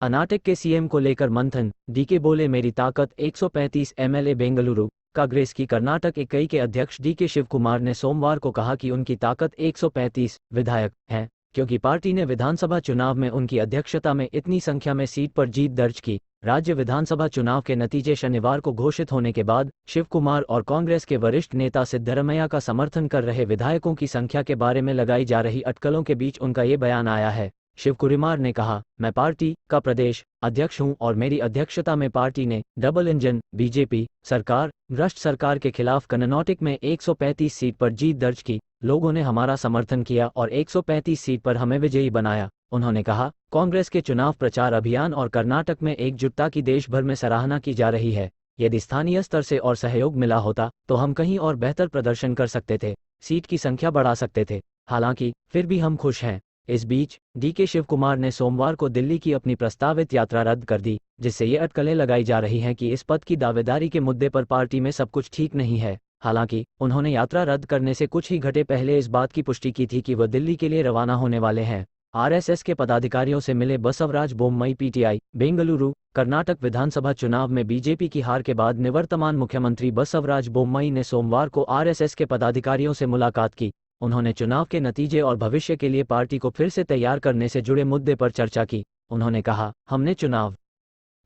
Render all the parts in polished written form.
कर्नाटक के सीएम को लेकर मंथन, डीके बोले मेरी ताकत 135। एमएलए बेंगलुरु कांग्रेस की कर्नाटक इकाई के अध्यक्ष डीके शिवकुमार ने सोमवार को कहा कि उनकी ताकत 135 विधायक हैं, क्योंकि पार्टी ने विधानसभा चुनाव में उनकी अध्यक्षता में इतनी संख्या में सीट पर जीत दर्ज की। राज्य विधानसभा चुनाव के नतीजे शनिवार को घोषित होने के बाद शिवकुमार और कांग्रेस के वरिष्ठ नेता सिद्धरमैया का समर्थन कर रहे विधायकों की संख्या के बारे में लगाई जा रही अटकलों के बीच उनका ये बयान आया है। शिवकुमार ने कहा, मैं पार्टी का प्रदेश अध्यक्ष हूं और मेरी अध्यक्षता में पार्टी ने डबल इंजन बीजेपी सरकार, भ्रष्ट सरकार के खिलाफ कर्नाटक में 135 सीट पर जीत दर्ज की। लोगों ने हमारा समर्थन किया और 135 सीट पर हमें विजयी बनाया। उन्होंने कहा, कांग्रेस के चुनाव प्रचार अभियान और कर्नाटक में एकजुटता की देश भर में सराहना की जा रही है। यदि स्थानीय स्तर से और सहयोग मिला होता तो हम कहीं और बेहतर प्रदर्शन कर सकते थे, सीट की संख्या बढ़ा सकते थे। हालांकि फिर भी हम खुश हैं। इस बीच डीके शिवकुमार ने सोमवार को दिल्ली की अपनी प्रस्तावित यात्रा रद्द कर दी, जिससे ये अटकलें लगाई जा रही हैं कि इस पद की दावेदारी के मुद्दे पर पार्टी में सब कुछ ठीक नहीं है। हालांकि उन्होंने यात्रा रद्द करने से कुछ ही घंटे पहले इस बात की पुष्टि की थी कि वह दिल्ली के लिए रवाना होने वाले हैं। आरएसएस के पदाधिकारियों से मिले बसवराज बोम्मई पीटीआई बेंगलुरु कर्नाटक विधानसभा चुनाव में बीजेपी की हार के बाद निवर्तमान मुख्यमंत्री बसवराज बोम्मई ने सोमवार को आरएसएस के पदाधिकारियों से मुलाकात की। उन्होंने चुनाव के नतीजे और भविष्य के लिए पार्टी को फिर से तैयार करने से जुड़े मुद्दे पर चर्चा की। उन्होंने कहा, हमने चुनाव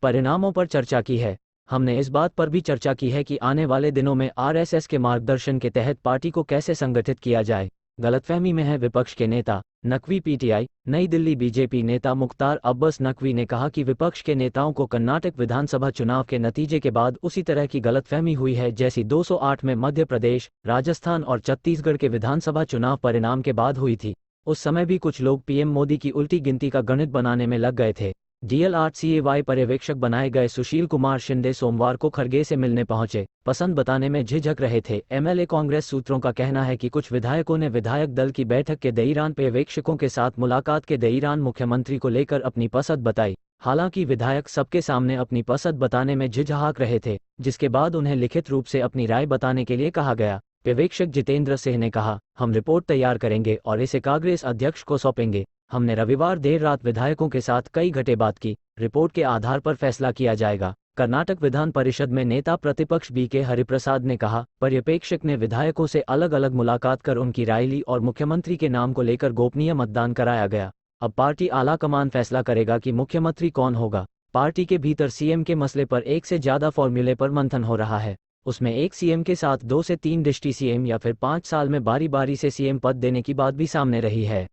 परिणामों पर चर्चा की है। हमने इस बात पर भी चर्चा की है कि आने वाले दिनों में आरएसएस के मार्गदर्शन के तहत पार्टी को कैसे संगठित किया जाए। गलतफहमी में है विपक्ष के नेता नकवी पीटीआई नई दिल्ली बीजेपी नेता मुख्तार अब्बास नकवी ने कहा कि विपक्ष के नेताओं को कर्नाटक विधानसभा चुनाव के नतीजे के बाद उसी तरह की गलतफहमी हुई है जैसी 208 में मध्य प्रदेश, राजस्थान और छत्तीसगढ़ के विधानसभा चुनाव परिणाम के बाद हुई थी। उस समय भी कुछ लोग पीएम मोदी की उल्टी गिनती का गणित बनाने में लग गए थे। DLRCAY पर्यवेक्षक बनाए गए सुशील कुमार शिंदे सोमवार को खरगे से मिलने पहुंचे, पसंद बताने में झिझक रहे थे। एमएलए कांग्रेस सूत्रों का कहना है कि कुछ विधायकों ने विधायक दल की बैठक के दौरान पर्यवेक्षकों के साथ मुलाकात के दौरान मुख्यमंत्री को लेकर अपनी पसंद बताई। हालांकि विधायक सबके सामने अपनी पसंद बताने में झिझक रहे थे, जिसके बाद उन्हें लिखित रूप से अपनी राय बताने के लिए कहा गया। पर्यवेक्षक जितेंद्र सिंह ने कहा, हम रिपोर्ट तैयार करेंगे और इसे कांग्रेस अध्यक्ष को सौंपेंगे। हमने रविवार देर रात विधायकों के साथ कई घंटे बात की, रिपोर्ट के आधार पर फैसला किया जाएगा। कर्नाटक विधान परिषद में नेता प्रतिपक्ष BK हरिप्रसाद ने कहा, पर्यवेक्षक ने विधायकों से अलग अलग मुलाकात कर उनकी राय ली और मुख्यमंत्री के नाम को लेकर गोपनीय मतदान कराया गया। अब पार्टी आलाकमान फैसला करेगा कि मुख्यमंत्री कौन होगा। पार्टी के भीतर सीएम के मसले पर एक से ज्यादा फॉर्मूले पर मंथन हो रहा है। उसमें एक सीएम के साथ 2 से 3 डिप्टी सीएम या फिर 5 साल में बारी बारी से सीएम पद देने की बात भी सामने रही है।